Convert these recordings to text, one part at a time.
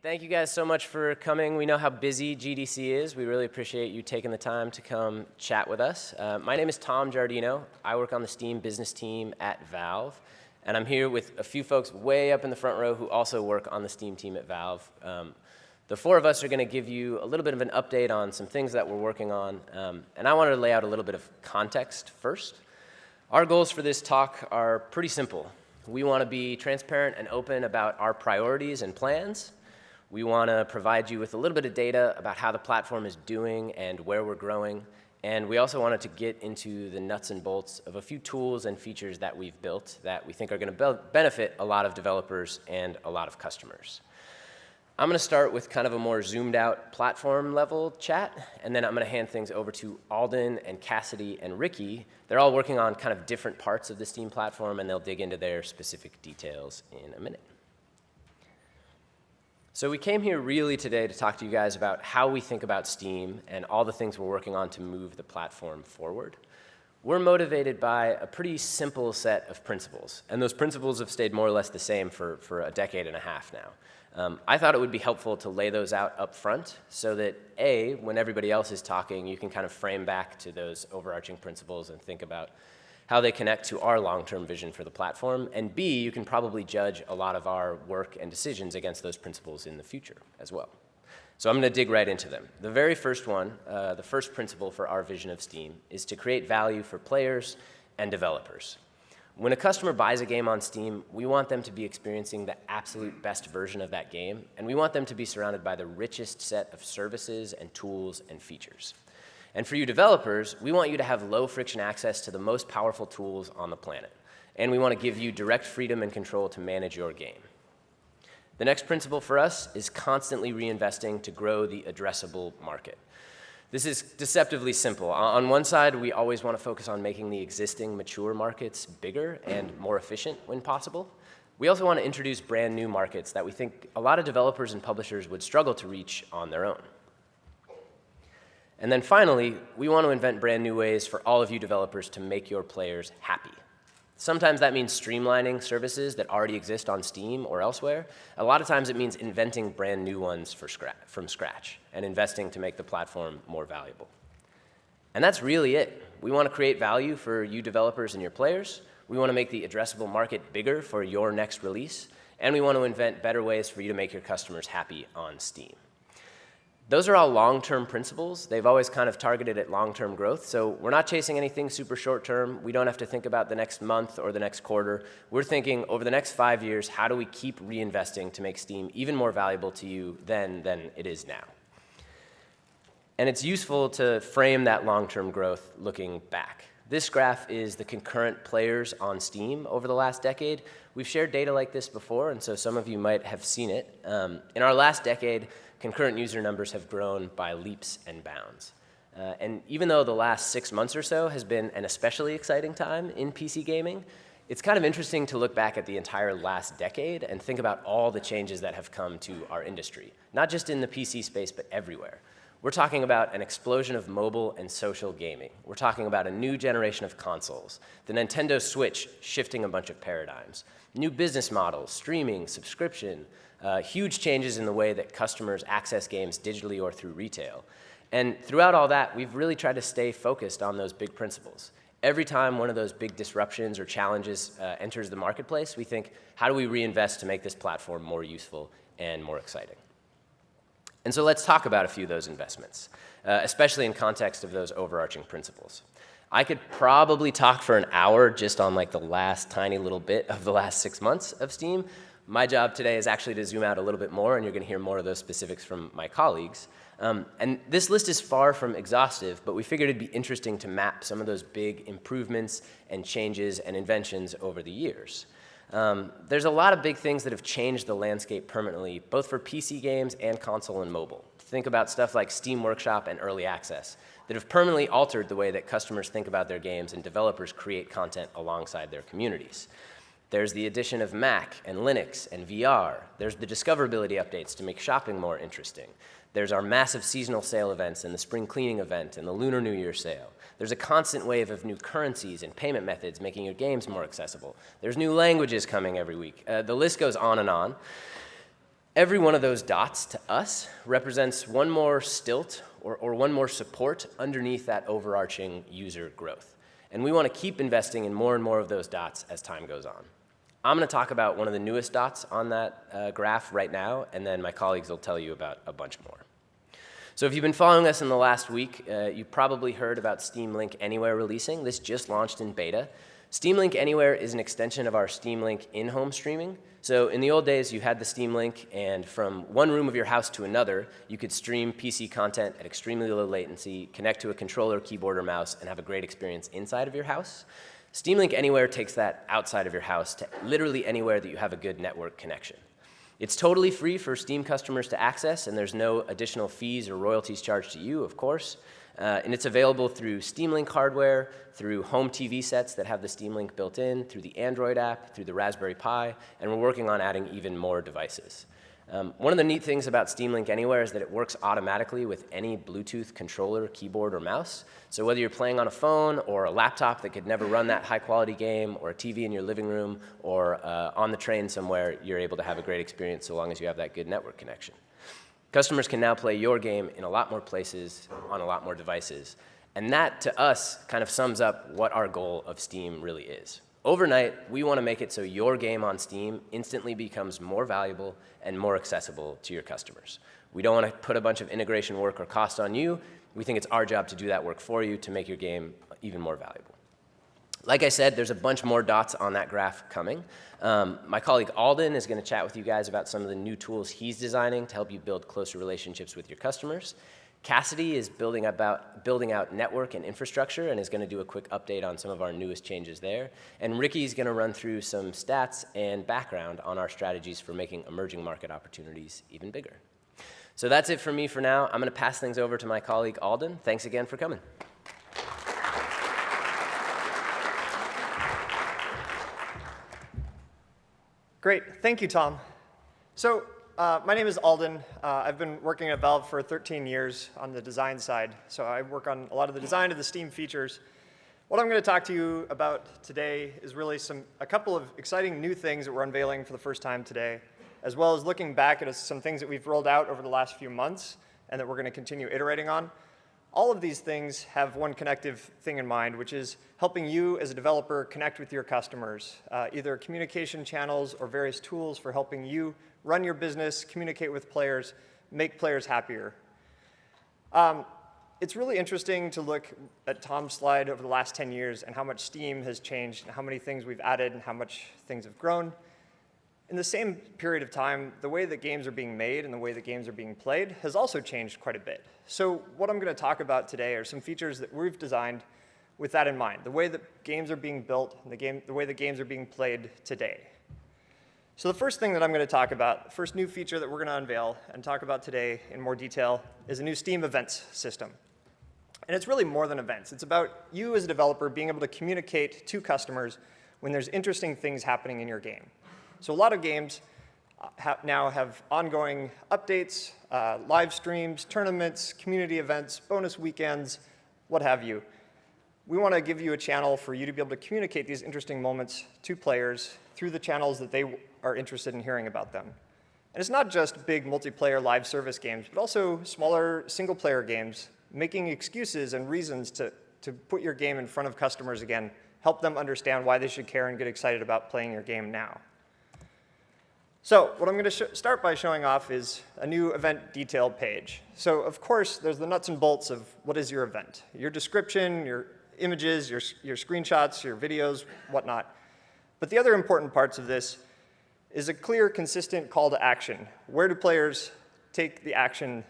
Thank you guys so much for coming. We know how busy GDC is. We really appreciate you taking the time to come chat with us. My name is Tom Giardino. I work on the Steam business team at Valve. And I'm here with a few folks way up in the front row who also work on the Steam team at Valve. The four of us are going to give you a little bit of an update on some things that we're working on. And I wanted to lay out a little bit of context first. Our goals for this talk are pretty simple. We want to be transparent and open about our priorities and plans. We want to provide you with a little bit of data about how the platform is doing and where we're growing. And we also wanted to get into the nuts and bolts of a few tools and features that we've built that we think are going to benefit a lot of developers and a lot of customers. I'm going to start with kind of a more zoomed out platform level chat, and then I'm going to hand things over to Alden and Cassidy and Ricky. They're all working on kind of different parts of the Steam platform, and they'll dig into their specific details in a minute. So we came here really today to talk to you guys about how we think about Steam and all the things we're working on to move the platform forward. We're motivated by a pretty simple set of principles, and those principles have stayed more or less the same for a decade and a half now. I thought it would be helpful to lay those out up front so that A, when everybody else is talking, you can kind of frame back to those overarching principles and think about how they connect to our long-term vision for the platform, and B, you can probably judge a lot of our work and decisions against those principles in the future as well. So I'm going to dig right into them. The very first one, the first principle for our vision of Steam, is to create value for players and developers. When a customer buys a game on Steam, we want them to be experiencing the absolute best version of that game, and we want them to be surrounded by the richest set of services and tools and features. And for you developers, we want you to have low-friction access to the most powerful tools on the planet. And we want to give you direct freedom and control to manage your game. The next principle for us is constantly reinvesting to grow the addressable market. This is deceptively simple. On one side, we always want to focus on making the existing mature markets bigger and more efficient when possible. We also want to introduce brand new markets that we think a lot of developers and publishers would struggle to reach on their own. And then finally, we want to invent brand new ways for all of you developers to make your players happy. Sometimes that means streamlining services that already exist on Steam or elsewhere. A lot of times it means inventing brand new ones from scratch and investing to make the platform more valuable. And that's really it. We want to create value for you developers and your players. We want to make the addressable market bigger for your next release. And we want to invent better ways for you to make your customers happy on Steam. Those are all long-term principles. They've always kind of targeted at long-term growth, so we're not chasing anything super short-term. We don't have to think about the next month or the next quarter. We're thinking over the next 5 years, how do we keep reinvesting to make Steam even more valuable to you than it is now? And it's useful to frame that long-term growth looking back. This graph is the concurrent players on Steam over the last decade. We've shared data like this before, and so some of you might have seen it. In our last decade, concurrent user numbers have grown by leaps and bounds. And even though the last 6 months or so has been an especially exciting time in PC gaming, it's kind of interesting to look back at the entire last decade and think about all the changes that have come to our industry, not just in the PC space, but everywhere. We're talking about an explosion of mobile and social gaming. We're talking about a new generation of consoles, the Nintendo Switch shifting a bunch of paradigms, new business models, streaming, subscription, huge changes in the way that customers access games digitally or through retail. And throughout all that, we've really tried to stay focused on those big principles. Every time one of those big disruptions or challenges enters the marketplace, we think, how do we reinvest to make this platform more useful and more exciting? And so let's talk about a few of those investments, especially in context of those overarching principles. I could probably talk for an hour just on like the last tiny little bit of the last 6 months of Steam. My job today is actually to zoom out a little bit more, and you're going to hear more of those specifics from my colleagues. And this list is far from exhaustive, but we figured it'd be interesting to map some of those big improvements and changes and inventions over the years. There's a lot of big things that have changed the landscape permanently, both for PC games and console and mobile. Think about stuff like Steam Workshop and Early Access that have permanently altered the way that customers think about their games and developers create content alongside their communities. There's the addition of Mac and Linux and VR. There's the discoverability updates to make shopping more interesting. There's our massive seasonal sale events and the spring cleaning event and the Lunar New Year sale. There's a constant wave of new currencies and payment methods making your games more accessible. There's new languages coming every week. The list goes on and on. Every one of those dots to us represents one more stilt or one more support underneath that overarching user growth. And we want to keep investing in more and more of those dots as time goes on. I'm going to talk about one of the newest dots on that graph right now, and then my colleagues will tell you about a bunch more. So if you've been following us in the last week, you probably heard about Steam Link Anywhere releasing. This just launched in beta. Steam Link Anywhere is an extension of our Steam Link in-home streaming. So in the old days, you had the Steam Link, and from one room of your house to another, you could stream PC content at extremely low latency, connect to a controller, keyboard, or mouse, and have a great experience inside of your house. Steam Link Anywhere takes that outside of your house to literally anywhere that you have a good network connection. It's totally free for Steam customers to access, and there's no additional fees or royalties charged to you, of course. And it's available through Steam Link hardware, through home TV sets that have the Steam Link built in, through the Android app, through the Raspberry Pi, and we're working on adding even more devices. One of the neat things about Steam Link Anywhere is that it works automatically with any Bluetooth controller, keyboard, or mouse. So whether you're playing on a phone or a laptop that could never run that high-quality game, or a TV in your living room, or on the train somewhere, you're able to have a great experience so long as you have that good network connection. Customers can now play your game in a lot more places, on a lot more devices. And that, to us, kind of sums up what our goal of Steam really is. Overnight, we want to make it so your game on Steam instantly becomes more valuable and more accessible to your customers. We don't want to put a bunch of integration work or cost on you. We think it's our job to do that work for you to make your game even more valuable. Like I said, there's a bunch more dots on that graph coming. My colleague Alden is going to chat with you guys about some of the new tools he's designing to help you build closer relationships with your customers. Cassidy is building out network and infrastructure and is going to do a quick update on some of our newest changes there. And Ricky's going to run through some stats and background on our strategies for making emerging market opportunities even bigger. So that's it for me for now. I'm going to pass things over to my colleague Alden. Thanks again for coming. Great. Thank you, Tom. So my name is Alden. I've been working at Valve for 13 years on the design side. So I work on a lot of the design of the Steam features. What I'm going to talk to you about today is really a couple of exciting new things that we're unveiling for the first time today, as well as looking back at some things that we've rolled out over the last few months and that we're going to continue iterating on. All of these things have one connective thing in mind, which is helping you as a developer connect with your customers, either communication channels or various tools for helping you run your business, communicate with players, make players happier. It's really interesting to look at Tom's slide over the last 10 years and how much Steam has changed and how many things we've added and how much things have grown. In the same period of time, the way that games are being made and the way that games are being played has also changed quite a bit. So what I'm going to talk about today are some features that we've designed with that in mind, the way that games are being built and the way that games are being played today. So the first thing that I'm going to talk about, the first new feature that we're going to unveil and talk about today in more detail is a new Steam events system. And it's really more than events. It's about you as a developer being able to communicate to customers when there's interesting things happening in your game. So a lot of games now have ongoing updates, live streams, tournaments, community events, bonus weekends, what have you. We want to give you a channel for you to be able to communicate these interesting moments to players through the channels that they are interested in hearing about them. And it's not just big multiplayer live service games, but also smaller single-player games, making excuses and reasons to put your game in front of customers again, help them understand why they should care and get excited about playing your game now. So what I'm going to start by showing off is a new event detail page. So of course, there's the nuts and bolts of what is your event, your description, your images, your screenshots, your videos, whatnot. But the other important parts of this is a clear, consistent call to action. Where do players take the action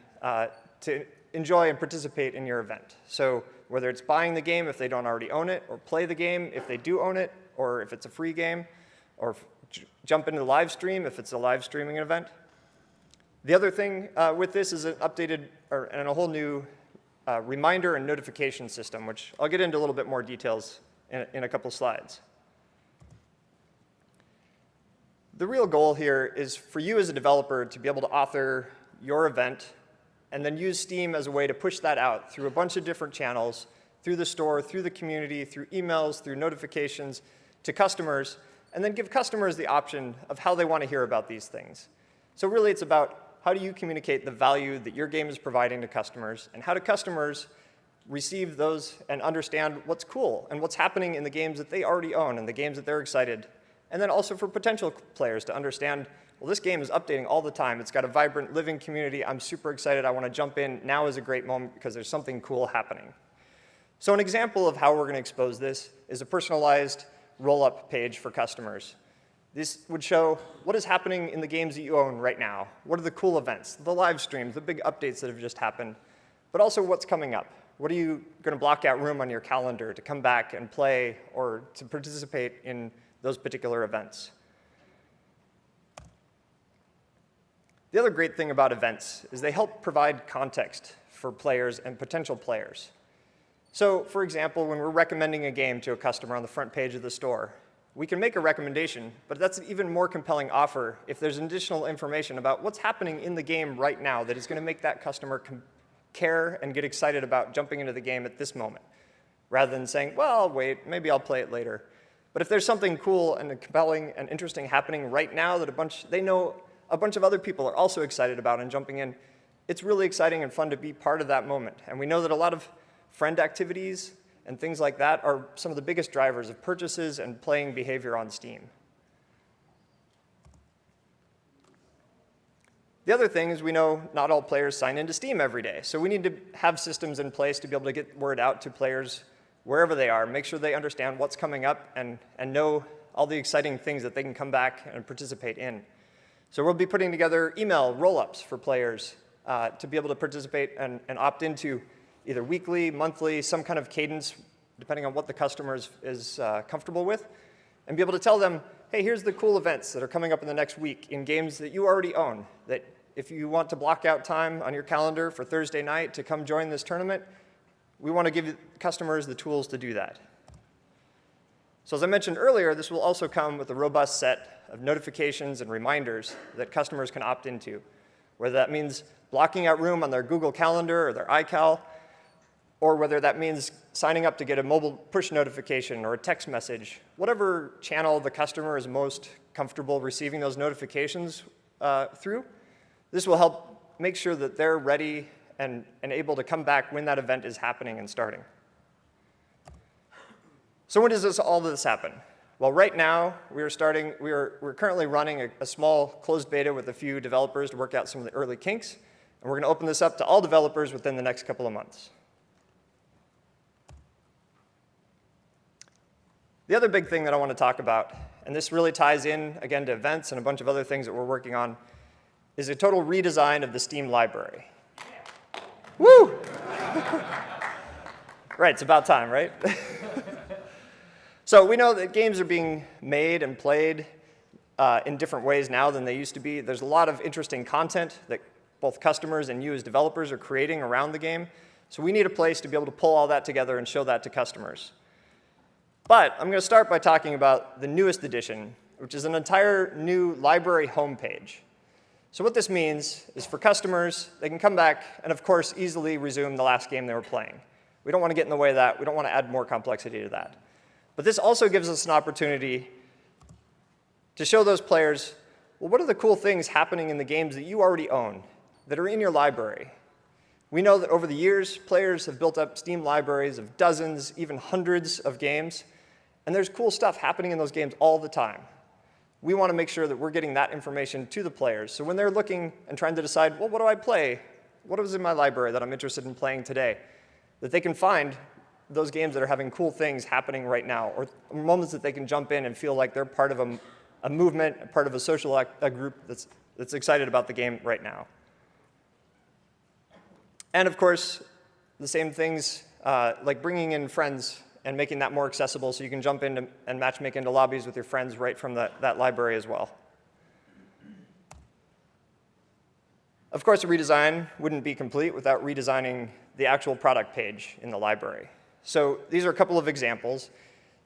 to enjoy and participate in your event? So whether it's buying the game if they don't already own it, or play the game if they do own it, or if it's a free game, or jump into the live stream if it's a live streaming event. The other thing with this is an updated and a whole new reminder and notification system, which I'll get into a little bit more details in a couple slides. The real goal here is for you as a developer to be able to author your event and then use Steam as a way to push that out through a bunch of different channels, through the store, through the community, through emails, through notifications to customers, and then give customers the option of how they want to hear about these things. So really, it's about how do you communicate the value that your game is providing to customers, and how do customers receive those and understand what's cool and what's happening in the games that they already own and the games that they're excited. And then also for potential players to understand, well, this game is updating all the time. It's got a vibrant, living community. I'm super excited. I want to jump in. Now is a great moment because there's something cool happening. So an example of how we're going to expose this is a personalized roll-up page for customers. This would show what is happening in the games that you own right now. What are the cool events, the live streams, the big updates that have just happened, but also what's coming up. What are you going to block out room on your calendar to come back and play or to participate in those particular events? The other great thing about events is they help provide context for players and potential players. So, for example, when we're recommending a game to a customer on the front page of the store, we can make a recommendation, but that's an even more compelling offer if there's additional information about what's happening in the game right now that is going to make that customer care and get excited about jumping into the game at this moment, rather than saying, well, wait, maybe I'll play it later. But if there's something cool and compelling and interesting happening right now that they know a bunch of other people are also excited about and jumping in, it's really exciting and fun to be part of that moment. And we know that a lot of friend activities and things like that are some of the biggest drivers of purchases and playing behavior on Steam. The other thing is we know not all players sign into Steam every day. So we need to have systems in place to be able to get word out to players wherever they are, make sure they understand what's coming up and know all the exciting things that they can come back and participate in. So we'll be putting together email roll-ups for players to be able to participate and opt into either weekly, monthly, some kind of cadence, depending on what the customer is comfortable with, and be able to tell them, hey, here's the cool events that are coming up in the next week in games that you already own, that if you want to block out time on your calendar for Thursday night to come join this tournament, we want to give customers the tools to do that. So as I mentioned earlier, this will also come with a robust set of notifications and reminders that customers can opt into, whether that means blocking out room on their Google Calendar or their iCal, or whether that means signing up to get a mobile push notification or a text message. Whatever channel the customer is most comfortable receiving those notifications through, this will help make sure that they're ready and able to come back when that event is happening and starting. So when does all this happen? Well, right now, we're currently running a small closed beta with a few developers to work out some of the early kinks, and we're going to open this up to all developers within the next couple of months. The other big thing that I want to talk about, and this really ties in, again, to events and a bunch of other things that we're working on, is a total redesign of the Steam library. Woo! Right, it's about time, right? So we know that games are being made and played in different ways now than they used to be. There's a lot of interesting content that both customers and you as developers are creating around the game. So we need a place to be able to pull all that together and show that to customers. But I'm going to start by talking about the newest edition, which is an entire new library homepage. So what this means is for customers, they can come back and, of course, easily resume the last game they were playing. We don't want to get in the way of that. We don't want to add more complexity to that. But this also gives us an opportunity to show those players, well, what are the cool things happening in the games that you already own, that are in your library? We know that over the years, players have built up Steam libraries of dozens, even hundreds of games, and there's cool stuff happening in those games all the time. We want to make sure that we're getting that information to the players. So when they're looking and trying to decide, well, what do I play? What was in my library that I'm interested in playing today? That they can find those games that are having cool things happening right now, or moments that they can jump in and feel like they're part of a movement, part of a social group that's excited about the game right now. And of course, the same things like bringing in friends and making that more accessible so you can jump in and matchmake into lobbies with your friends right from that library as well. Of course, a redesign wouldn't be complete without redesigning the actual product page in the library. So these are a couple of examples.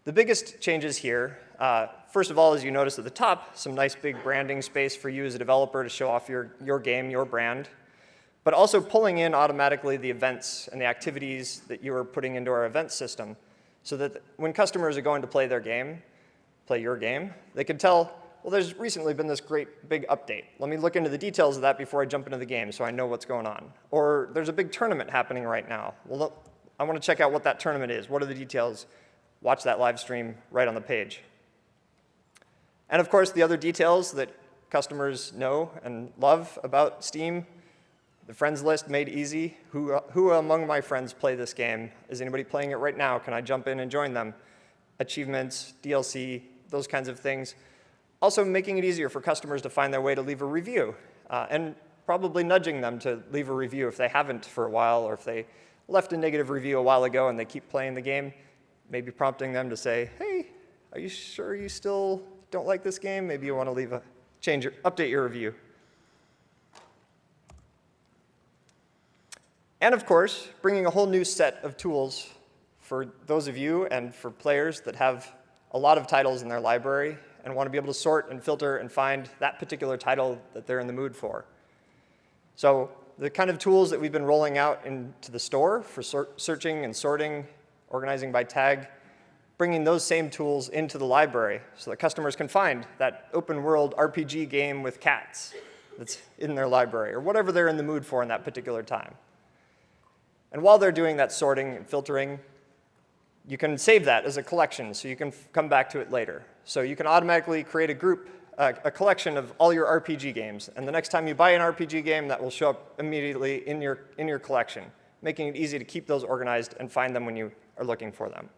The biggest changes here, first of all, as you notice at the top, some nice big branding space for you as a developer to show off your game, your brand, but also pulling in automatically the events and the activities that you are putting into our event system so that when customers are going to play your game, they can tell, well, there's recently been this great big update. Let me look into the details of that before I jump into the game so I know what's going on. Or there's a big tournament happening right now. Well, look, I want to check out what that tournament is. What are the details? Watch that live stream right on the page. And of course, the other details that customers know and love about Steam, the friends list made easy. Who among my friends play this game? Is anybody playing it right now? Can I jump in and join them? Achievements, DLC, those kinds of things. Also making it easier for customers to find their way to leave a review, and probably nudging them to leave a review if they haven't for a while, or if they left a negative review a while ago and they keep playing the game, maybe prompting them to say, hey, are you sure you still don't like this game? Maybe you want to update your review. And of course, bringing a whole new set of tools for those of you and for players that have a lot of titles in their library and want to be able to sort and filter and find that particular title that they're in the mood for. So the kind of tools that we've been rolling out into the store for searching and sorting, organizing by tag, bringing those same tools into the library so that customers can find that open world RPG game with cats that's in their library, or whatever they're in the mood for in that particular time. And while they're doing that sorting and filtering, you can save that as a collection so you can come back to it later. So you can automatically create a collection of all your RPG games. And the next time you buy an RPG game, that will show up immediately in your collection, making it easy to keep those organized and find them when you are looking for them.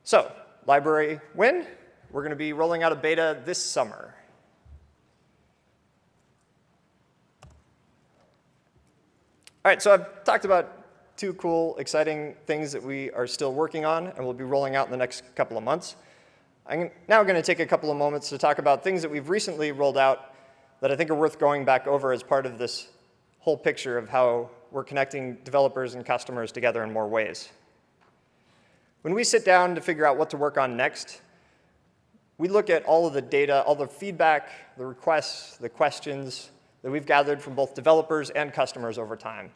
So, library when? We're going to be rolling out a beta this summer. All right, so I've talked about 2 cool, exciting things that we are still working on and we'll be rolling out in the next couple of months. I'm now going to take a couple of moments to talk about things that we've recently rolled out that I think are worth going back over as part of this whole picture of how we're connecting developers and customers together in more ways. When we sit down to figure out what to work on next, we look at all of the data, all the feedback, the requests, the questions that we've gathered from both developers and customers over time.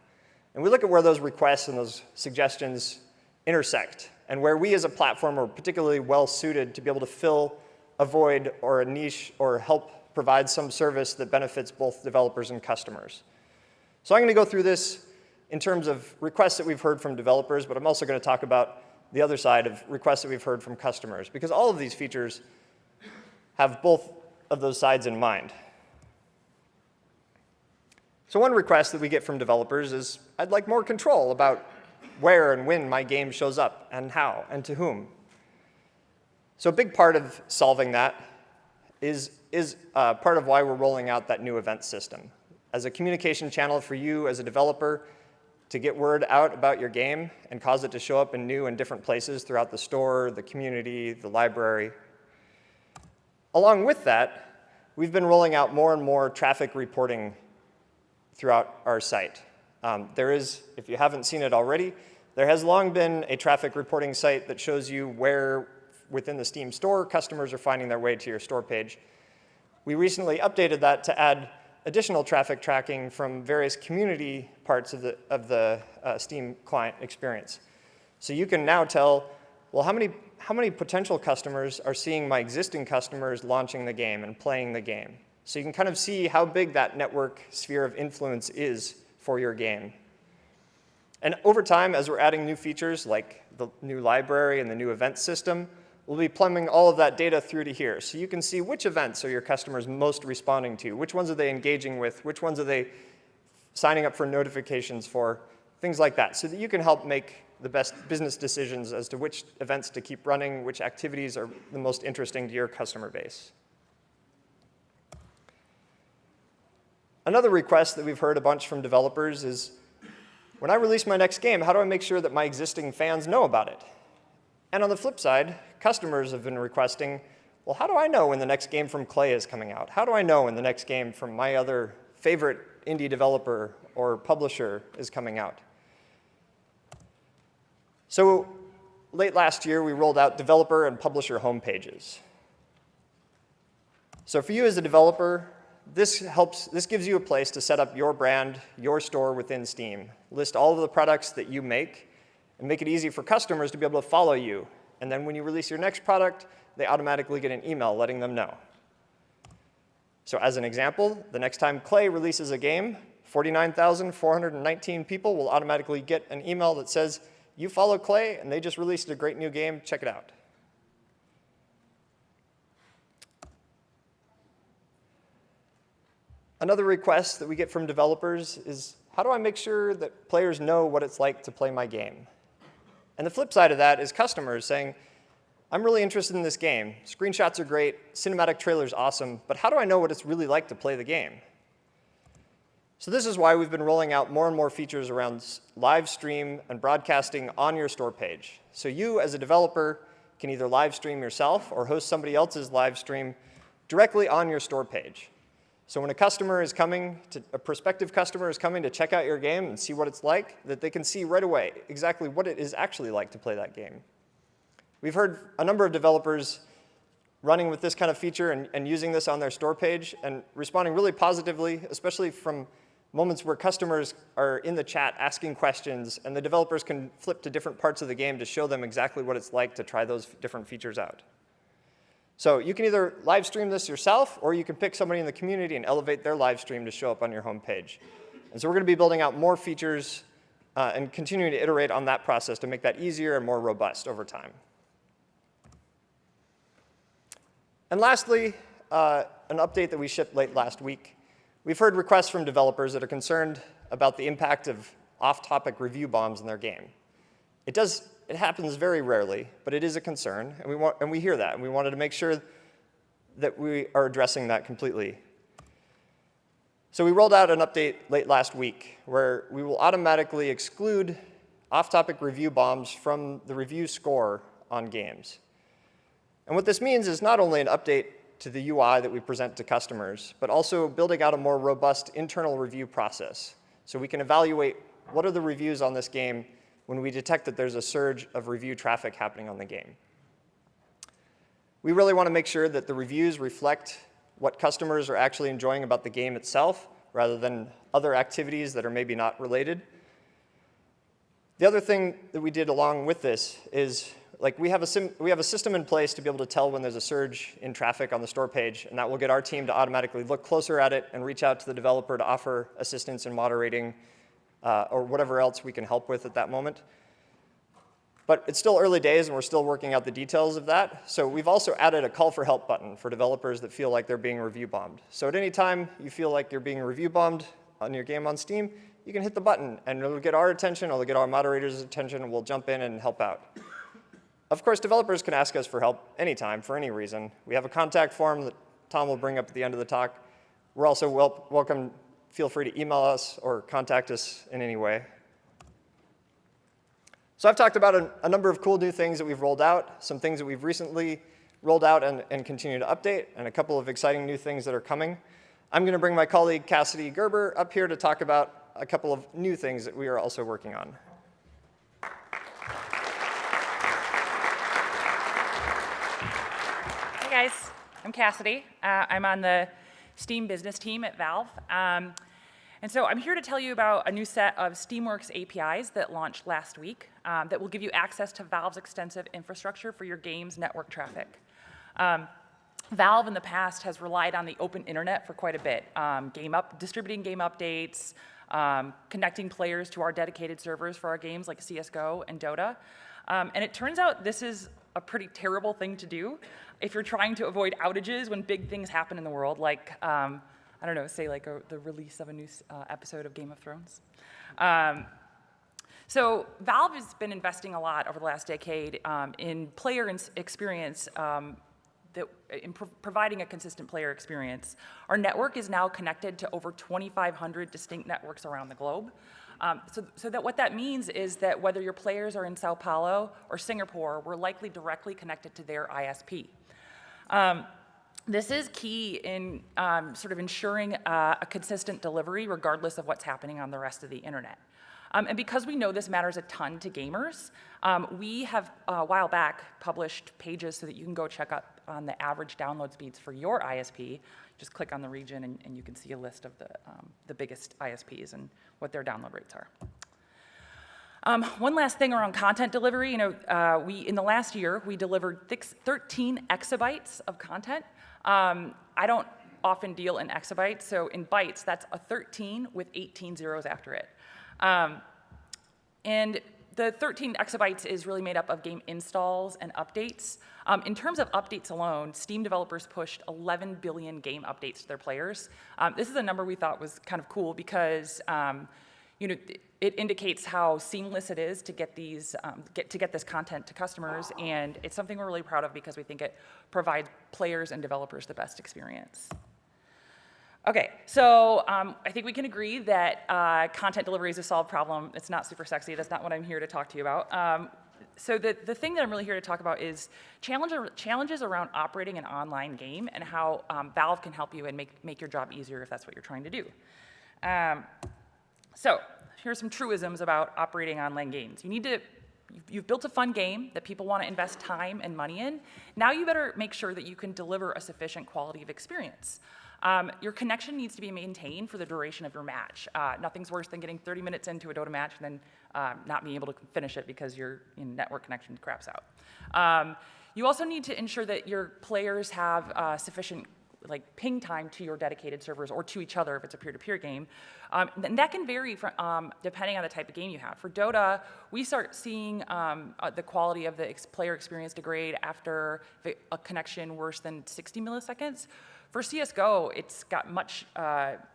And we look at where those requests and those suggestions intersect, and where we as a platform are particularly well suited to be able to fill a void or a niche or help provide some service that benefits both developers and customers. So I'm going to go through this in terms of requests that we've heard from developers, but I'm also going to talk about the other side of requests that we've heard from customers, because all of these features have both of those sides in mind. So one request that we get from developers is, I'd like more control about where and when my game shows up, and how, and to whom. So a big part of solving that is part of why we're rolling out that new event system. As a communication channel for you as a developer to get word out about your game and cause it to show up in new and different places throughout the store, the community, the library. Along with that, we've been rolling out more and more traffic reporting throughout our site. There is, if you haven't seen it already, there has long been a traffic reporting site that shows you where within the Steam store customers are finding their way to your store page. We recently updated that to add additional traffic tracking from various community parts of the Steam client experience. So you can now tell, well, how many potential customers are seeing my existing customers launching the game and playing the game? So you can kind of see how big that network sphere of influence is for your game. And over time, as we're adding new features like the new library and the new event system, we'll be plumbing all of that data through to here. So you can see which events are your customers most responding to, which ones are they engaging with, which ones are they signing up for notifications for, things like that, so that you can help make the best business decisions as to which events to keep running, which activities are the most interesting to your customer base. Another request that we've heard a bunch from developers is, when I release my next game, how do I make sure that my existing fans know about it? And on the flip side, customers have been requesting, well, how do I know when the next game from Klei is coming out? How do I know when the next game from my other favorite indie developer or publisher is coming out? So late last year, we rolled out developer and publisher homepages. So for you as a developer, this gives you a place to set up your brand, your store within Steam, list all of the products that you make, and make it easy for customers to be able to follow you And then when you release your next product, they automatically get an email letting them know. So as an example, the next time Klei releases a game, 49,419 people will automatically get an email that says, you follow Klei, and they just released a great new game, check it out. Another request that we get from developers is, how do I make sure that players know what it's like to play my game? And the flip side of that is customers saying, I'm really interested in this game. Screenshots are great, cinematic trailer's awesome, but how do I know what it's really like to play the game? So this is why we've been rolling out more and more features around live stream and broadcasting on your store page. So you, as a developer, can either live stream yourself or host somebody else's live stream directly on your store page. So when a prospective customer is coming to check out your game and see what it's like, that they can see right away exactly what it is actually like to play that game. We've heard a number of developers running with this kind of feature and using this on their store page and responding really positively, especially from moments where customers are in the chat asking questions, and the developers can flip to different parts of the game to show them exactly what it's like to try those different features out. So you can either live stream this yourself, or you can pick somebody in the community and elevate their live stream to show up on your home page. And so we're going to be building out more features and continuing to iterate on that process to make that easier and more robust over time. And lastly, an update that we shipped late last week. We've heard requests from developers that are concerned about the impact of off-topic review bombs in their game. It happens very rarely, but it is a concern, and we hear that, and we wanted to make sure that we are addressing that completely. So we rolled out an update late last week where we will automatically exclude off-topic review bombs from the review score on games. And what this means is not only an update to the UI that we present to customers, but also building out a more robust internal review process so we can evaluate what are the reviews on this game when we detect that there's a surge of review traffic happening on the game. We really want to make sure that the reviews reflect what customers are actually enjoying about the game itself, rather than other activities that are maybe not related. The other thing that we did along with this is, we have a system in place to be able to tell when there's a surge in traffic on the store page, and that will get our team to automatically look closer at it and reach out to the developer to offer assistance in moderating or whatever else we can help with at that moment. But it's still early days, and we're still working out the details of that. So we've also added a call for help button for developers that feel like they're being review bombed. So at any time you feel like you're being review bombed on your game on Steam, you can hit the button, and it'll get our attention, it'll get our moderators' attention, and we'll jump in and help out. Of course, developers can ask us for help anytime, for any reason. We have a contact form that Tom will bring up at the end of the talk. We're also welcome. Feel free to email us or contact us in any way. So I've talked about a number of cool new things that we've rolled out, some things that we've recently rolled out and continue to update, and a couple of exciting new things that are coming. I'm going to bring my colleague Cassidy Gerber up here to talk about a couple of new things that we are also working on. Hey guys, I'm Cassidy. I'm on the Steam business team at Valve. And so I'm here to tell you about a new set of Steamworks APIs that launched last week that will give you access to Valve's extensive infrastructure for your game's network traffic. Valve in the past has relied on the open internet for quite a bit, distributing game updates, connecting players to our dedicated servers for our games like CSGO and Dota. And it turns out this is a pretty terrible thing to do if you're trying to avoid outages when big things happen in the world, like, I don't know, say like the release of a new episode of Game of Thrones. So Valve has been investing a lot over the last decade in player experience, in providing a consistent player experience. Our network is now connected to over 2,500 distinct networks around the globe. So that what that means is that whether your players are in Sao Paulo or Singapore, we're likely directly connected to their ISP. This is key in sort of ensuring a consistent delivery regardless of what's happening on the rest of the internet. And because we know this matters a ton to gamers, we have a while back published pages so that you can go check out on the average download speeds for your ISP. Just click on the region and you can see a list of the biggest ISPs and what their download rates are. One last thing around content delivery. In the last year, we delivered 13 exabytes of content. I don't often deal in exabytes, so in bytes, that's a 13 with 18 zeros after it. And the 13 exabytes is really made up of game installs and updates. In terms of updates alone, Steam developers pushed 11 billion game updates to their players. This is a number we thought was kind of cool because it indicates how seamless it is to get these get this content to customers, and it's something we're really proud of because we think it provides players and developers the best experience. Okay, so I think we can agree that content delivery is a solved problem. It's not super sexy. That's not what I'm here to talk to you about. So the thing that I'm really here to talk about is challenges around operating an online game and how Valve can help you and make your job easier if that's what you're trying to do. So here's some truisms about operating online games. You've built a fun game that people want to invest time and money in. Now you better make sure that you can deliver a sufficient quality of experience. Your connection needs to be maintained for the duration of your match. Nothing's worse than getting 30 minutes into a Dota match and then not being able to finish it because your network connection craps out. You also need to ensure that your players have sufficient ping time to your dedicated servers or to each other if it's a peer-to-peer game. And that can vary from, depending on the type of game you have. For Dota, we start seeing the quality of the player experience degrade after a connection worse than 60 milliseconds. For CSGO, it's got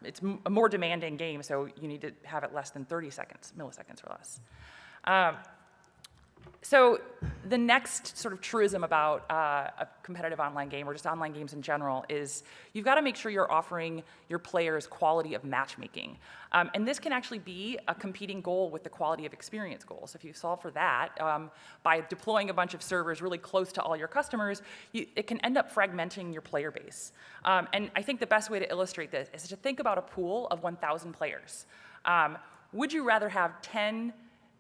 it's a more demanding game, so you need to have it less than 30 milliseconds or less. So the next sort of truism about a competitive online game, or just online games in general, is you've got to make sure you're offering your players quality of matchmaking. And this can actually be a competing goal with the quality of experience goal. So if you solve for that, by deploying a bunch of servers really close to all your customers, it can end up fragmenting your player base. And I think the best way to illustrate this is to think about a pool of 1,000 players. Would you rather have 10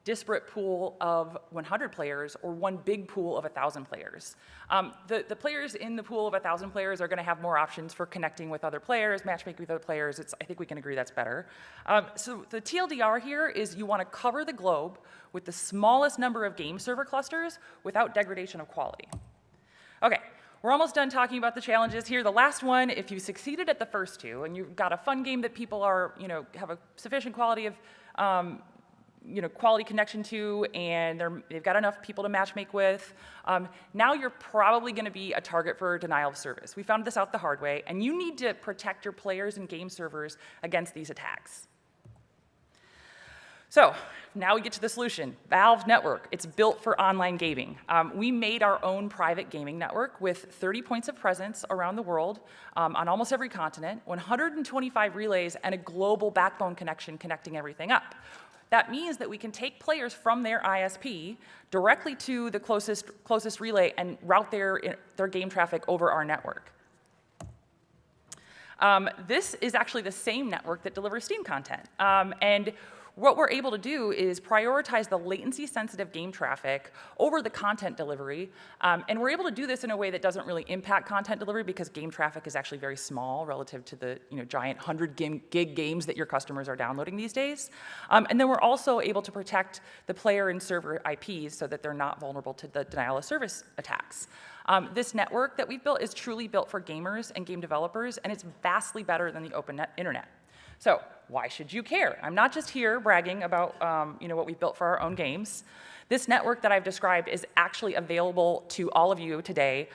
disparate pool of 100 players or one big pool of 1,000 players? The players in the pool of 1,000 players are going to have more options for connecting with other players, matchmaking with other players. I think we can agree that's better. So the TLDR here is you want to cover the globe with the smallest number of game server clusters without degradation of quality. Okay, we're almost done talking about the challenges here. The last one, if you succeeded at the first two and you've got a fun game that people are, have a sufficient quality of quality connection to, and they've got enough people to matchmake with, now you're probably going to be a target for denial of service. We found this out the hard way, and you need to protect your players and game servers against these attacks. So now we get to the solution. Valve Network. It's built for online gaming. We made our own private gaming network with 30 points of presence around the world on almost every continent, 125 relays, and a global backbone connection connecting everything up. That means that we can take players from their ISP directly to the closest relay and route their game traffic over our network. This is actually the same network that delivers Steam content. And what we're able to do is prioritize the latency-sensitive game traffic over the content delivery. And we're able to do this in a way that doesn't really impact content delivery because game traffic is actually very small relative to the giant 100 gig games that your customers are downloading these days. And then we're also able to protect the player and server IPs so that they're not vulnerable to the denial of service attacks. This network that we've built is truly built for gamers and game developers, and it's vastly better than the open internet. So why should you care? I'm not just here bragging about what we've built for our own games. This network that I've described is actually available to all of you today.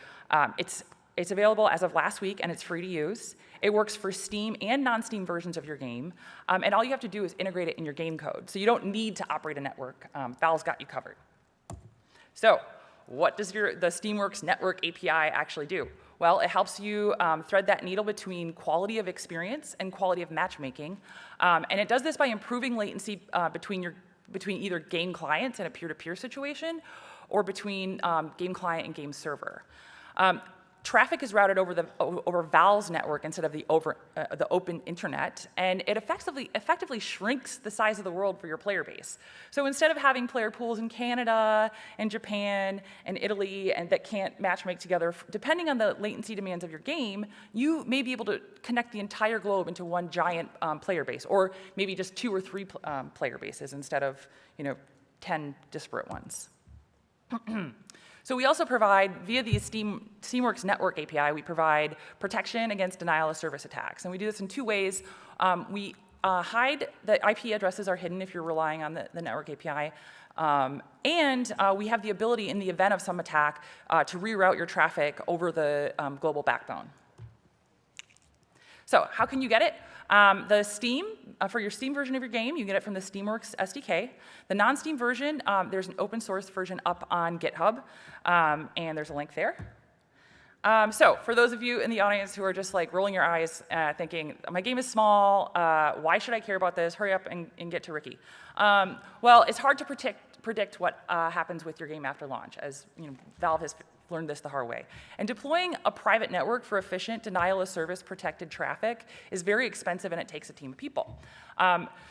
It's available as of last week, and it's free to use. It works for Steam and non-Steam versions of your game, and all you have to do is integrate it in your game code. So you don't need to operate a network. Valve's got you covered. So what does the Steamworks Network API actually do? Well, it helps you thread that needle between quality of experience and quality of matchmaking. And it does this by improving latency between either game clients in a peer-to-peer situation or between game client and game server. Traffic is routed over Valve's network instead of the open internet, and it effectively shrinks the size of the world for your player base. So instead of having player pools in Canada and Japan and Italy and that can't matchmake together, depending on the latency demands of your game, you may be able to connect the entire globe into one giant player base, or maybe just 2 or 3 player bases instead of 10 disparate ones. So we also provide, via the Steamworks Network API, we provide protection against denial of service attacks. And we do this in two ways. We hide, the IP addresses are hidden if you're relying on the network API. And we have the ability, in the event of some attack, to reroute your traffic over the global backbone. So how can you get it? The Steam, for your Steam version of your game, you get it from the Steamworks SDK. The non-Steam version, there's an open source version up on GitHub, and there's a link there. So for those of you in the audience who are just like rolling your eyes, thinking, my game is small, why should I care about this? Hurry up and get to Ricky. Well, it's hard to predict what happens with your game after launch, as you know, Valve has learned this the hard way. And deploying a private network for efficient denial of service protected traffic is very expensive, and it takes a team of people.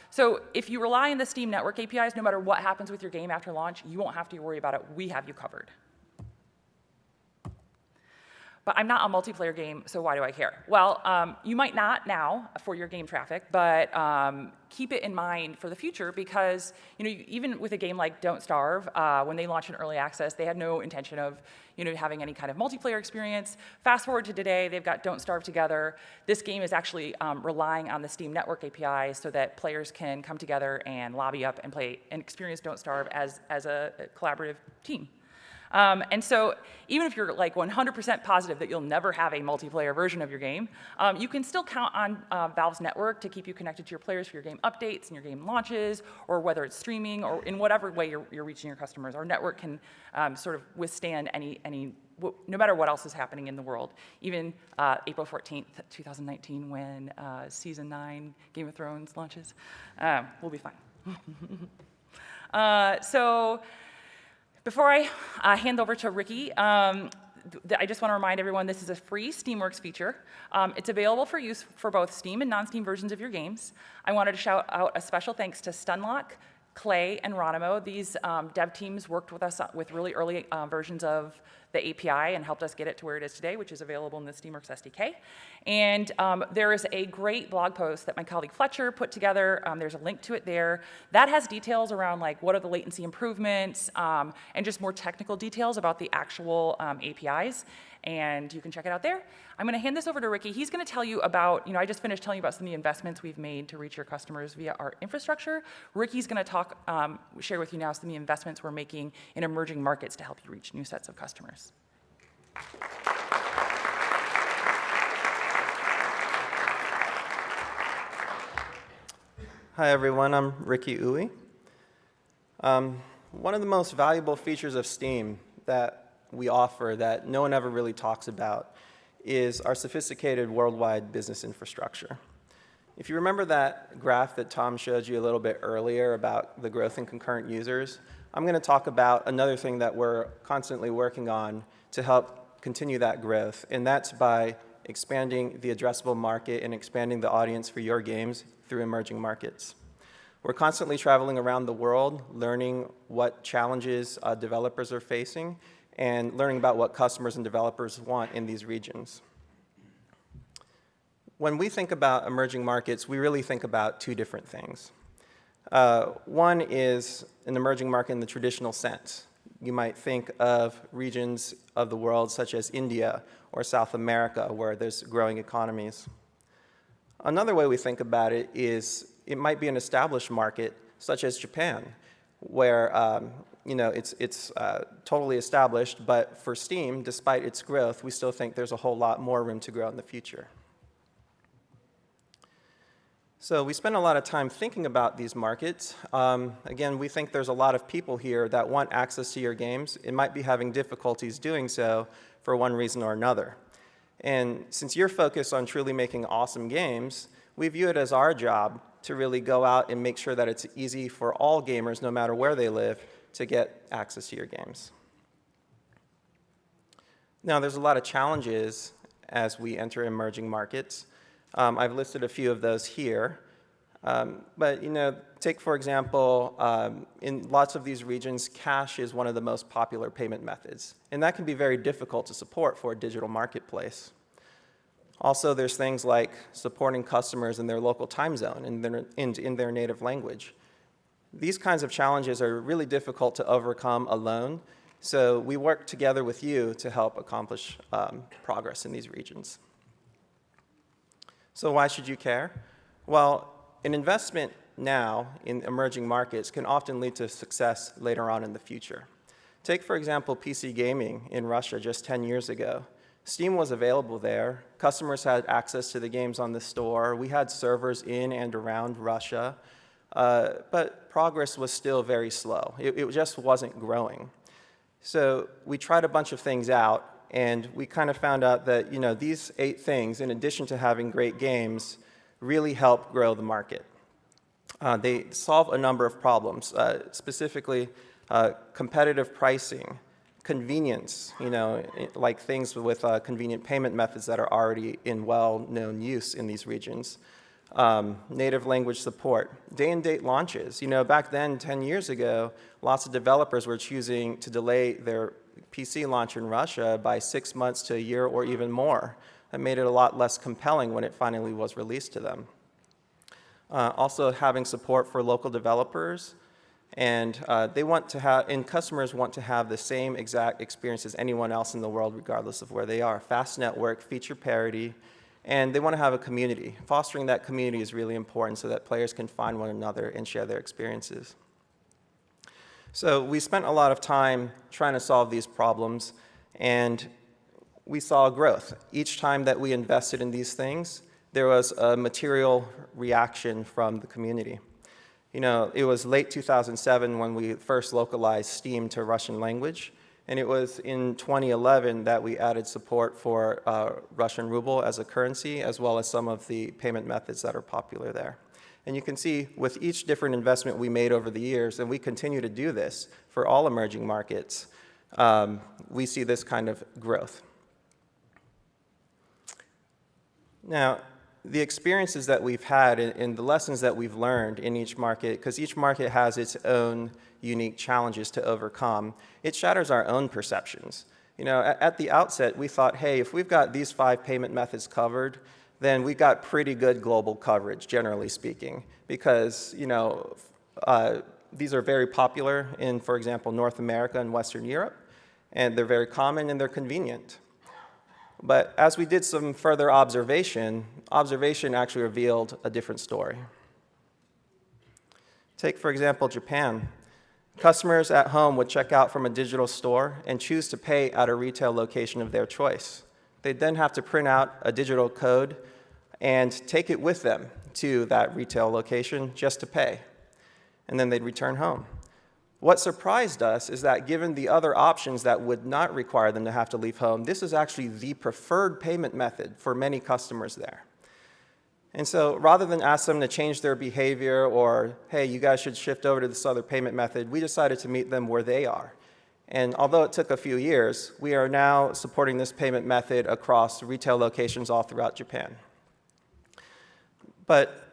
So if you rely on the Steam network APIs, no matter what happens with your game after launch, you won't have to worry about it. We have you covered. But I'm not a multiplayer game, so why do I care? Well, you might not now for your game traffic, but keep it in mind for the future, because even with a game like Don't Starve, when they launched in early access, they had no intention of having any kind of multiplayer experience. Fast forward to today, they've got Don't Starve together. This game is actually relying on the Steam Network API so that players can come together and lobby up and play and experience Don't Starve as a collaborative team. And so even if you're like 100% positive that you'll never have a multiplayer version of your game, you can still count on Valve's network to keep you connected to your players for your game updates and your game launches, or whether it's streaming or in whatever way you're reaching your customers. Our network can sort of withstand no matter what else is happening in the world. Even April 14th, 2019, when Season 9 Game of Thrones launches, we'll be fine. So before I hand over to Ricky, I just want to remind everyone this is a free Steamworks feature. It's available for use for both Steam and non-Steam versions of your games. I wanted to shout out a special thanks to Stunlock, Clay, and Ronimo. These dev teams worked with us with really early versions of the API and helped us get it to where it is today, which is available in the Steamworks SDK. And there is a great blog post that my colleague Fletcher put together. There's a link to it there. That has details around like what are the latency improvements and just more technical details about the actual APIs. And you can check it out there. I'm going to hand this over to Ricky. He's going to tell you about, I just finished telling you about some of the investments we've made to reach your customers via our infrastructure. Ricky's going to share with you now some of the investments we're making in emerging markets to help you reach new sets of customers. Hi, everyone. I'm Ricky Uwe. One of the most valuable features of Steam that we offer that no one ever really talks about is our sophisticated worldwide business infrastructure. If you remember that graph that Tom showed you a little bit earlier about the growth in concurrent users, I'm going to talk about another thing that we're constantly working on to help continue that growth, and that's by expanding the addressable market and expanding the audience for your games through emerging markets. We're constantly traveling around the world, learning what challenges developers are facing, and learning about what customers and developers want in these regions. When we think about emerging markets, we really think about two different things. One is an emerging market in the traditional sense. You might think of regions of the world such as India or South America, where there's growing economies. Another way we think about it is it might be an established market, such as Japan, where it's totally established, but for Steam, despite its growth, we still think there's a whole lot more room to grow in the future. So we spend a lot of time thinking about these markets. Again, we think there's a lot of people here that want access to your games. It might be having difficulties doing so for one reason or another. And since you're focused on truly making awesome games, we view it as our job to really go out and make sure that it's easy for all gamers, no matter where they live, to get access to your games. Now, there's a lot of challenges as we enter emerging markets. I've listed a few of those here. But take, for example, in lots of these regions, cash is one of the most popular payment methods. And that can be very difficult to support for a digital marketplace. Also, there's things like supporting customers in their local time zone and in their native language. These kinds of challenges are really difficult to overcome alone, so we work together with you to help accomplish progress in these regions. So why should you care? Well, an investment now in emerging markets can often lead to success later on in the future. Take, for example, PC gaming in Russia just 10 years ago. Steam was available there. Customers had access to the games on the store. We had servers in and around Russia, but progress was still very slow. It just wasn't growing. So we tried a bunch of things out, and we kind of found out that these 8 things, in addition to having great games, really help grow the market. They solve a number of problems, specifically competitive pricing, convenience, like things with convenient payment methods that are already in well-known use in these regions, native language support, day-and-date launches. Back then, 10 years ago, lots of developers were choosing to delay their PC launch in Russia by 6 months to a year or even more. That made it a lot less compelling when it finally was released to them. Also having support for local developers, and customers want to have the same exact experience as anyone else in the world, regardless of where they are. Fast network, feature parity, and they want to have a community. Fostering that community is really important so that players can find one another and share their experiences. So we spent a lot of time trying to solve these problems, and we saw growth. Each time that we invested in these things, there was a material reaction from the community. It was late 2007 when we first localized Steam to Russian language, and it was in 2011 that we added support for Russian ruble as a currency, as well as some of the payment methods that are popular there. And you can see with each different investment we made over the years, and we continue to do this for all emerging markets, we see this kind of growth. Now, the experiences that we've had and the lessons that we've learned in each market, because each market has its own unique challenges to overcome, it shatters our own perceptions. At the outset, we thought, hey, if we've got these 5 payment methods covered, then we've got pretty good global coverage, generally speaking, because these are very popular in, for example, North America and Western Europe, and they're very common and they're convenient. But as we did some further observation actually revealed a different story. Take, for example, Japan. Customers at home would check out from a digital store and choose to pay at a retail location of their choice. They'd then have to print out a digital code and take it with them to that retail location just to pay. And then they'd return home. What surprised us is that given the other options that would not require them to have to leave home, this is actually the preferred payment method for many customers there. And so rather than ask them to change their behavior or, hey, you guys should shift over to this other payment method, we decided to meet them where they are. And although it took a few years, we are now supporting this payment method across retail locations all throughout Japan. But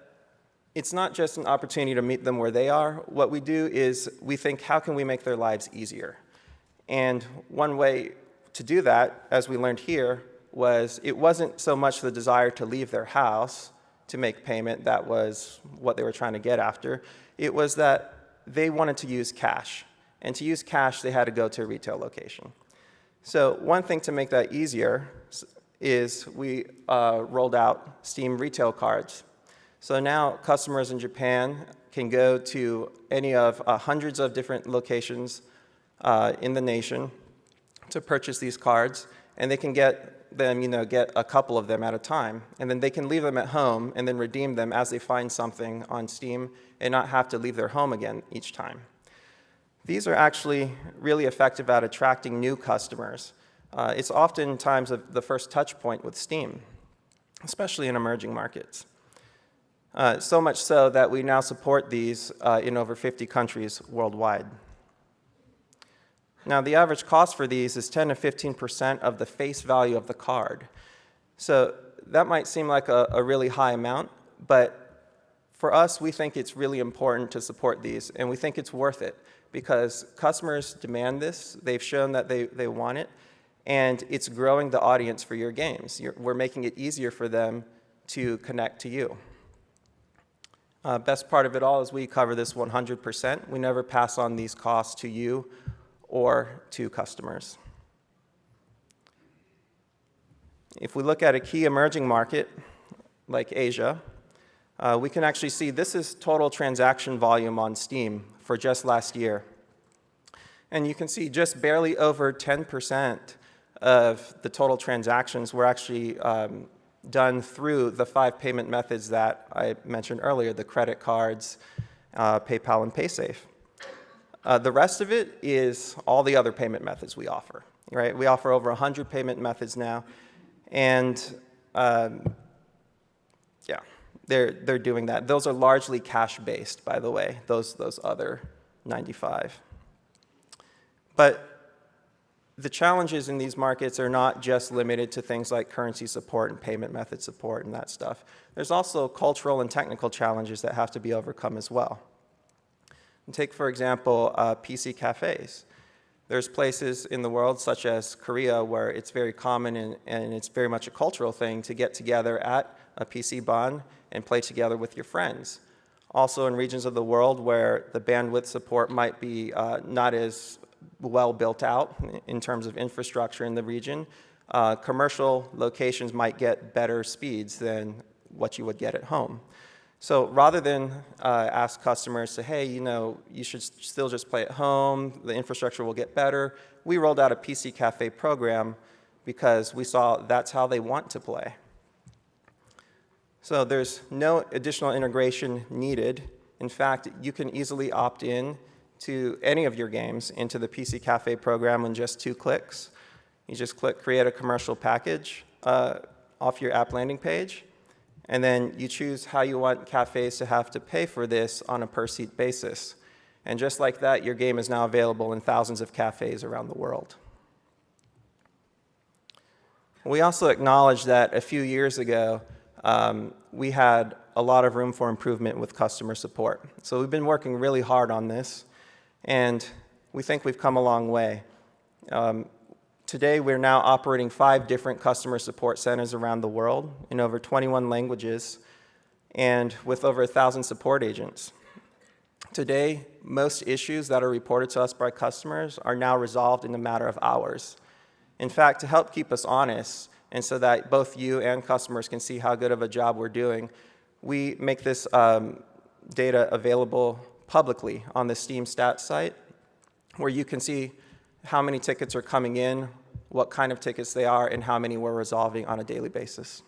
it's not just an opportunity to meet them where they are. What we do is we think, how can we make their lives easier? And one way to do that, as we learned here, was it wasn't so much the desire to leave their house to make payment that was what they were trying to get after. It was that they wanted to use cash. And to use cash, they had to go to a retail location. So one thing to make that easier is we rolled out Steam retail cards. So now customers in Japan can go to any of hundreds of different locations in the nation to purchase these cards, and they can get a couple of them at a time, and then they can leave them at home and then redeem them as they find something on Steam and not have to leave their home again each time. These are actually really effective at attracting new customers. It's oftentimes the first touch point with Steam, especially in emerging markets. So much so that we now support these in over 50 countries worldwide. Now, the average cost for these is 10 to 15% of the face value of the card. So that might seem like a really high amount, but for us, we think it's really important to support these, and we think it's worth it because customers demand this. They've shown that they want it, and it's growing the audience for your games. We're making it easier for them to connect to you. Best part of it all is we cover this 100%. We never pass on these costs to you or to customers. If we look at a key emerging market like Asia, we can actually see this is total transaction volume on Steam for just last year. And you can see just barely over 10% of the total transactions were actually done through the 5 payment methods that I mentioned earlier, the credit cards, PayPal, and PaySafe. The rest of it is all the other payment methods we offer, right? We offer over 100 payment methods now, and yeah, they're doing that. Those are largely cash-based, by the way, those other 95. But the challenges in these markets are not just limited to things like currency support and payment method support and that stuff. There's also cultural and technical challenges that have to be overcome as well. And take, for example, PC cafes. There's places in the world, such as Korea, where it's very common and it's very much a cultural thing to get together at a PC Bon and play together with your friends. Also in regions of the world where the bandwidth support might be not as well built out in terms of infrastructure in the region, commercial locations might get better speeds than what you would get at home. So rather than ask customers to, hey, you should still just play at home, the infrastructure will get better, we rolled out a PC Cafe program because we saw that's how they want to play. So there's no additional integration needed. In fact, you can easily opt in to any of your games into the PC Cafe program in just 2 clicks. You just click Create a Commercial Package off your app landing page, and then you choose how you want cafes to have to pay for this on a per-seat basis. And just like that, your game is now available in thousands of cafes around the world. We also acknowledge that a few years ago, we had a lot of room for improvement with customer support. So we've been working really hard on this, and we think we've come a long way. Today, we're now operating 5 different customer support centers around the world in over 21 languages and with over 1,000 support agents. Today, most issues that are reported to us by customers are now resolved in a matter of hours. In fact, to help keep us honest and so that both you and customers can see how good of a job we're doing, we make this data available publicly on the Steam Stats site, where you can see how many tickets are coming in, what kind of tickets they are, and how many we're resolving on a daily basis.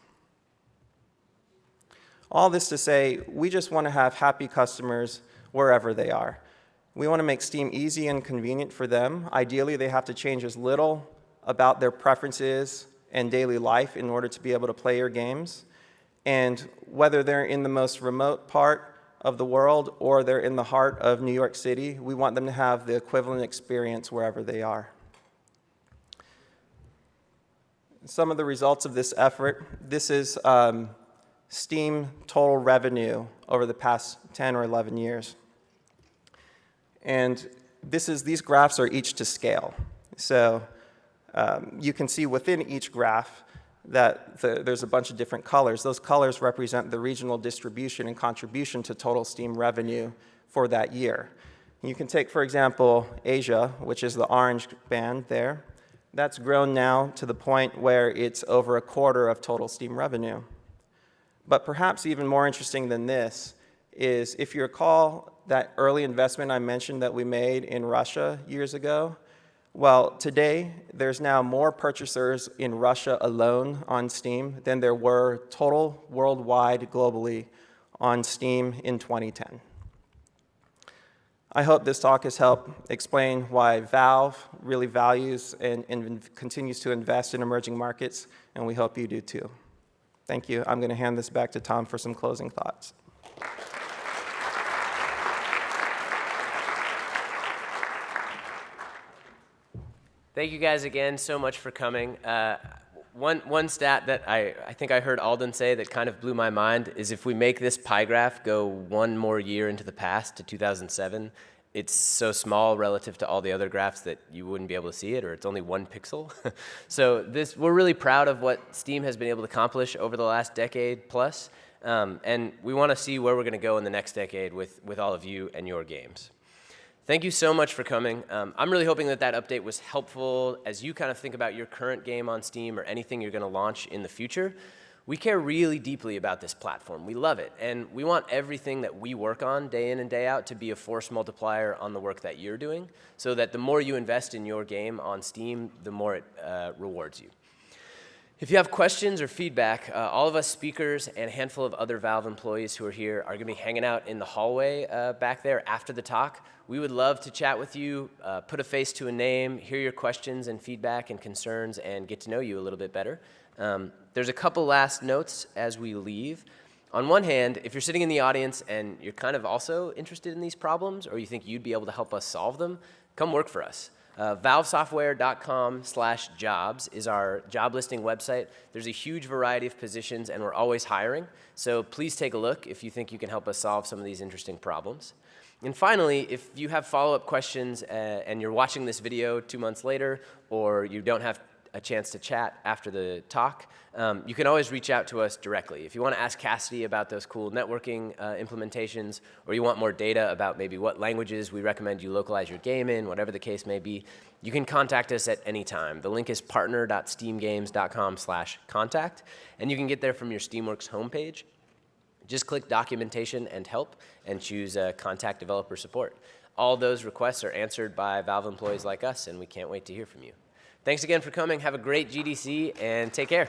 All this to say, we just want to have happy customers wherever they are. We want to make Steam easy and convenient for them. Ideally, they have to change as little about their preferences and daily life in order to be able to play your games. And whether they're in the most remote part of the world or they're in the heart of New York City, we want them to have the equivalent experience wherever they are. Some of the results of this effort, this is Steam total revenue over the past 10 or 11 years. And these graphs are each to scale. So you can see within each graph that there's a bunch of different colors. Those colors represent the regional distribution and contribution to total Steam revenue for that year. You can take, for example, Asia, which is the orange band there. That's grown now to the point where it's over 1/4 of total Steam revenue. But perhaps even more interesting than this is if you recall that early investment I mentioned that we made in Russia years ago, well, today, there's now more purchasers in Russia alone on Steam than there were total worldwide, globally, on Steam in 2010. I hope this talk has helped explain why Valve really values and continues to invest in emerging markets, and we hope you do too. Thank you. I'm going to hand this back to Tom for some closing thoughts. Thank you guys again so much for coming. One stat that I think I heard Alden say that kind of blew my mind is if we make this pie graph go one more year into the past to 2007, it's so small relative to all the other graphs that you wouldn't be able to see it, or it's only 1 pixel. So we're really proud of what Steam has been able to accomplish over the last decade plus, and we want to see where we're going to go in the next decade with all of you and your games. Thank you so much for coming. I'm really hoping that update was helpful as you kind of think about your current game on Steam or anything you're going to launch in the future. We care really deeply about this platform. We love it, and we want everything that we work on day in and day out to be a force multiplier on the work that you're doing, so that the more you invest in your game on Steam, the more it rewards you. If you have questions or feedback, all of us speakers and a handful of other Valve employees who are here are going to be hanging out in the hallway back there after the talk. We would love to chat with you, put a face to a name, hear your questions and feedback and concerns, and get to know you a little bit better. There's a couple last notes as we leave. On one hand, if you're sitting in the audience and you're kind of also interested in these problems, or you think you'd be able to help us solve them, come work for us. valvesoftware.com/jobs is our job listing website. There's a huge variety of positions, and we're always hiring. So please take a look if you think you can help us solve some of these interesting problems. And finally, if you have follow-up questions and you're watching this video 2 months later, or you don't have a chance to chat after the talk, you can always reach out to us directly. If you want to ask Cassidy about those cool networking implementations, or you want more data about maybe what languages we recommend you localize your game in, whatever the case may be, you can contact us at any time. The link is partner.steamgames.com/contact, and you can get there from your Steamworks homepage. Just click Documentation and Help and choose Contact Developer Support. All those requests are answered by Valve employees like us, and we can't wait to hear from you. Thanks again for coming. Have a great GDC, and take care.